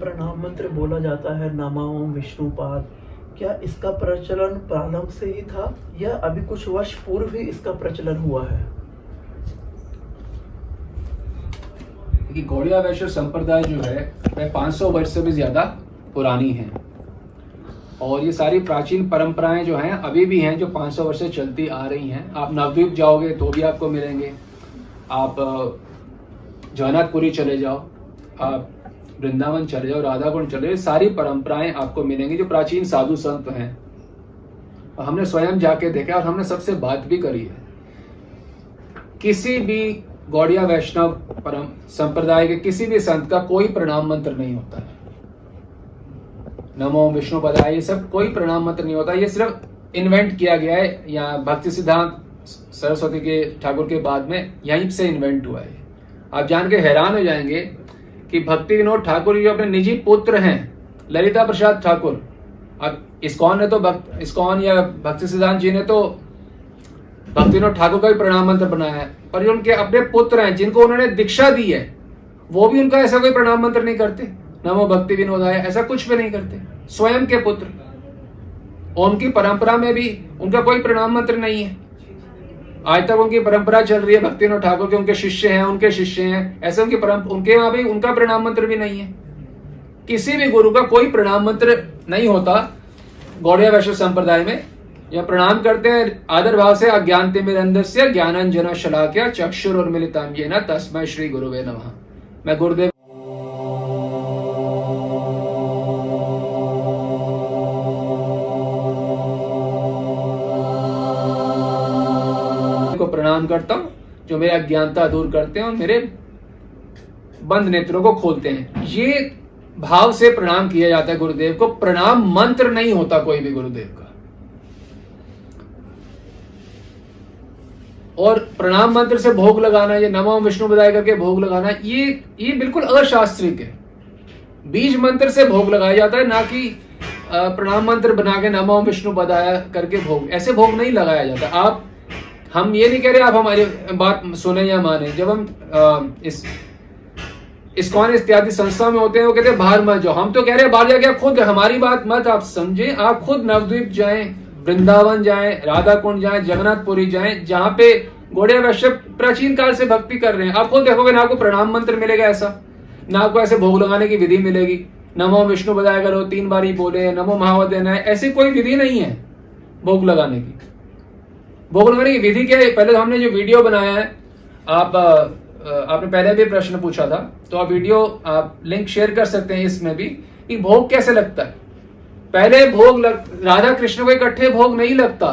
प्रणाम मंत्र बोला जाता है नमः ओम विष्णुपाद, क्या इसका प्रचलन प्रारंभ से ही था या अभी कुछ वर्ष पूर्व ही इसका प्रचलन हुआ है? कि गौड़िया वैष्णव संप्रदाय जो है वह 500 वर्ष से भी ज्यादा पुरानी है और ये सारी प्राचीन परंपराएं जो हैं अभी भी हैं, जो 500 वर्ष से चलती आ रही हैं। आप नवद्वीप जाओगे तो भी आपको मिलेंगे, आप जगन्नाथपुरी चले जाओ, आप वृंदावन चले जाओ, राधा कुंड चले जाओ, सारी परंपराएं आपको मिलेंगी जो प्राचीन साधु संत हैं। और हमने स्वयं जाके देखा और हमने सबसे बात भी करी है। किसी भी गौड़िया वैष्णव परम संप्रदाय के किसी भी संत का कोई प्रणाम मंत्र नहीं होता है। नमो विष्णु पदाय, ये सब कोई प्रणाम मंत्र नहीं होता। ये सिर्फ इन्वेंट किया गया है, या भक्ति सिद्धांत सरस्वती के ठाकुर के बाद में यहीं से इन्वेंट हुआ है। आप जान के हैरान हो जाएंगे कि भक्ति विनोद ठाकुर जो अपने निजी पुत्र हैं ललिता प्रसाद ठाकुर, अब इस्कॉन ने तो इस्कॉन या भक्ति सिद्धांत जी ने तो भक्ति विनोद ठाकुर का भी प्रणाम मंत्र बनाया है, पर जो उनके अपने पुत्र हैं जिनको उन्होंने दीक्षा दी है वो भी उनका ऐसा कोई प्रणाम मंत्र नहीं करते, नमो भक्ति विनोदाय, ऐसा कुछ भी नहीं करते। स्वयं के पुत्र, उनकी परंपरा में भी उनका कोई प्रणाम मंत्र नहीं है। आज तक उनकी परंपरा चल रही है भक्ति विनोद ठाकुर के, उनके शिष्य हैं, उनके शिष्य हैं, ऐसे उनके वहां भी उनका प्रणाम मंत्र भी नहीं है। किसी भी गुरु का कोई प्रणाम मंत्र नहीं होता गौड़िया वैष्णव संप्रदाय में। यह प्रणाम करते हैं आदर भाव से, अज्ञानतिमिरन्धस्य ज्ञानांजन शलाकया चक्षुरुन्मीलितं येन तस्मै श्री गुरुवे नमः। मैं गुरुदेव को प्रणाम करता हूं जो मेरी अज्ञानता दूर करते हैं और मेरे बंद नेत्रों को खोलते हैं। ये भाव से प्रणाम किया जाता है गुरुदेव को। प्रणाम मंत्र नहीं होता कोई भी गुरुदेव का। और प्रणाम मंत्र से भोग लगाना, ये नमो विष्णु पदाय करके भोग लगाना, ये बिल्कुल अशास्त्रिक है। बीज मंत्र से भोग लगाया जाता है, ना कि प्रणाम मंत्र बना के नमो विष्णु पदाय करके भोग, ऐसे भोग नहीं लगाया जाता। हम ये नहीं कह रहे आप हमारी बात सुने या माने। जब हम इस्कॉन इत्यादि संस्था में होते हैं वो कहते हैं बाहर मत जाओ, हम तो कह रहे हैं बाहर जाके आप खुद हमारी बात मत आप समझे, आप खुद नवद्वीप जाएं, वृंदावन जाएं, राधा कुंड जाएं, जगन्नाथपुरी जाएं, जहां पे गौड़िया वैष्णव प्राचीन काल से भक्ति कर रहे हैं। आप खुद देखोगे ना आपको प्रणाम मंत्र मिलेगा ऐसा, ना आपको ऐसे भोग लगाने की विधि मिलेगी। नमो विष्णु पदाय करो 3 बार ही बोले, नमो महावदन, ऐसी कोई विधि नहीं है भोग लगाने की। भोग लगाने की विधि क्या है? पहले तो हमने जो वीडियो बनाया है, आपने पहले भी प्रश्न पूछा था, तो आप वीडियो आप लिंक शेयर कर सकते हैं इसमें भी, कि भोग कैसे लगता है। पहले भोग राधा कृष्ण को इकट्ठे भोग नहीं लगता।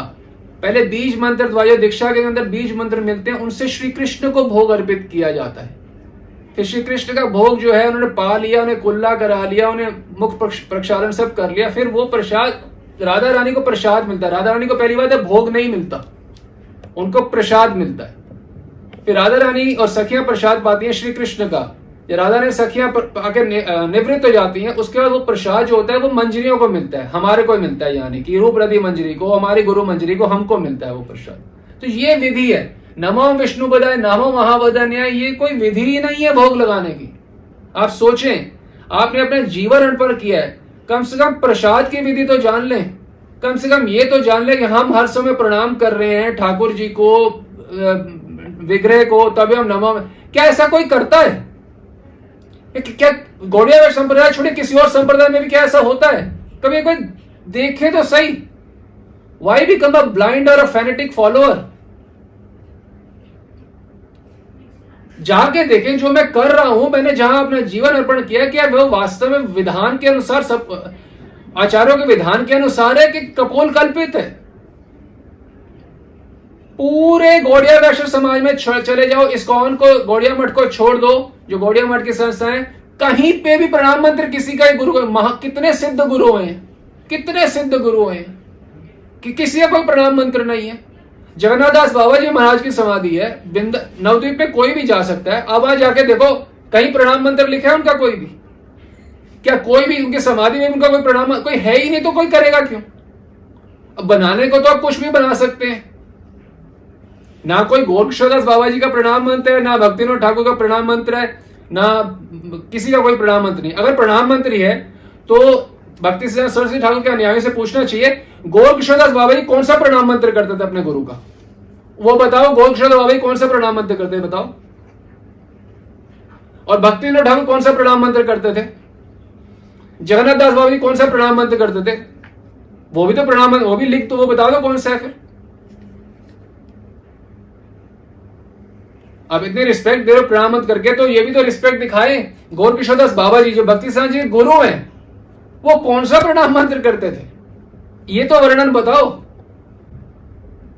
पहले बीज मंत्र द्वारा, दीक्षा के अंदर बीज मंत्र मिलते हैं, उनसे श्री कृष्ण को भोग अर्पित किया जाता है। फिर श्री कृष्ण का भोग जो है उन्होंने पा लिया, उन्हें कुल्ला करा लिया, उन्हें मुख प्रक्षालन सब कर लिया, फिर वो प्रसाद राधा रानी को प्रसाद मिलता है। राधा रानी को पहली बात है भोग नहीं मिलता, उनको प्रसाद मिलता है। फिर राधा रानी और सखियां प्रसाद पाती हैं श्री कृष्ण का। जब राधा रानी सखियां आके निवृत्त हो जाती हैं, उसके बाद वो प्रसाद जो होता है वो मंजरियों को मिलता है, हमारे को मिलता है, यानी कि रूप रति मंजरी को, हमारी गुरु मंजरी को हमको मिलता है वो प्रसाद। तो ये विधि है। नमो विष्णु पदाय, नमो महावदन, ये कोई विधि ही नहीं है भोग लगाने की। आप सोचें, आपने अपने जीवन अर्पण किया है, कम से कम प्रसाद की विधि तो जान लें। कम से कम ये तो जान ले कि हम हर समय प्रणाम कर रहे हैं ठाकुर जी को, विग्रह को, तभी हम नमो। क्या ऐसा कोई करता है? क्या गौड़िया वैष्णव संप्रदाय छोड़े किसी और संप्रदाय में भी क्या ऐसा होता है? कभी कोई देखे तो सही। वाई बिकम अ ब्लाइंड और अ फैनेटिक फॉलोअर? जाके देखें जो मैं कर रहा हूं, मैंने जहां अपना जीवन अर्पण किया, क्या वो वास्तव में विधान के अनुसार, सब आचार्यों के विधान के अनुसार है कि कपोल कल्पित है? पूरे गौड़िया वैष्णव समाज में चले जाओ, इस्कॉन को, गौड़िया मठ को छोड़ दो, जो गौड़िया मठ की संस्थाएं, कहीं पे भी प्रणाम मंत्र किसी का गुरु, कितने सिद्ध गुरु हैं, कितने सिद्ध गुरु हैं कि किसी का कोई प्रणाम मंत्र नहीं है। जगन्नाथ दास बाबा जी महाराज की समाधि है, नवद्वीप में कोई भी जा सकता है। अब आज जाके देखो कहीं प्रणाम मंत्र लिखा है उनका कोई भी? क्या कोई भी उनकी समाधि में उनका कोई प्रणाम, कोई है ही नहीं, तो कोई करेगा क्यों? अब बनाने को तो आप कुछ भी बना सकते हैं। ना कोई गोरक्षदास बाबा जी का प्रणाम मंत्र है, ना भक्ति विनोद ठाकुर का प्रणाम मंत्र है। ना किसी का कोई प्रणाम मंत्र नहीं। अगर प्रणाम मंत्र ही है तो भक्ति सिद्धांत सरस्वती ठाकुर के अनुयायियों से पूछना चाहिए, गौर किशोरदास बाबा जी कौन सा प्रणाम मंत्र करते थे अपने गुरु का? वो बताओ, गौर किशोरदास बाबा जी कौन सा प्रणाम मंत्र करते थे बताओ? और भक्ति विनोद ठाकुर कौन सा प्रणाम मंत्र करते थे? जगन्नाथ दास बाबा जी कौन सा प्रणाम मंत्र करते थे? वो भी तो प्रणाम, वो भी लिख, तो वो बता दो कौन सा है फिर। अब इतनी रिस्पेक्ट दे रहे हो प्रणाम मंत्र करके, तो ये भी तो रिस्पेक्ट दिखाए। गौर किशोरदास बाबा जी जो भक्ति सिद्धांत जी गुरु हैं, वो कौन सा प्रणाम मंत्र करते थे, ये तो वर्णन बताओ।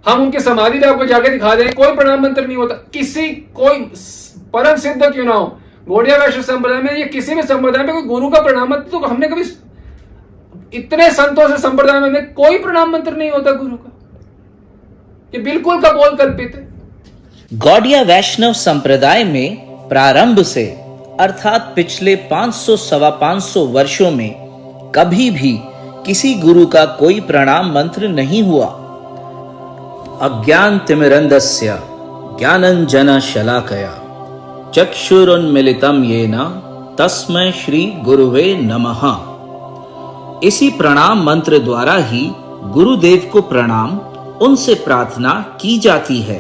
हम उनके समाधि में आपको जाके दिखा दें, कोई प्रणाम मंत्र नहीं होता। किसी कोई परम सिद्ध क्यों ना हो, गौड़िया वैश्य संप्रदाय में या किसी भी संप्रदाय में कोई गुरु का प्रणाम मंत्र तो हमने कभी, इतने संतों से संप्रदाय में कोई प्रणाम मंत्र नहीं होता गुरु का। ये बिल्कुल कपोल कल्पित है। गौड़िया वैष्णव संप्रदाय में प्रारंभ से अर्थात पिछले 500 सवा 500 वर्षों में कभी भी किसी गुरु का कोई प्रणाम मंत्र नहीं हुआ। अज्ञान तिमिरंधस्य ज्ञानंजन शलाकया चक्षुरुन्मिलितं येन तस्मै श्री गुरुवे नमः। इसी प्रणाम मंत्र द्वारा ही गुरुदेव को प्रणाम, उनसे प्रार्थना की जाती है।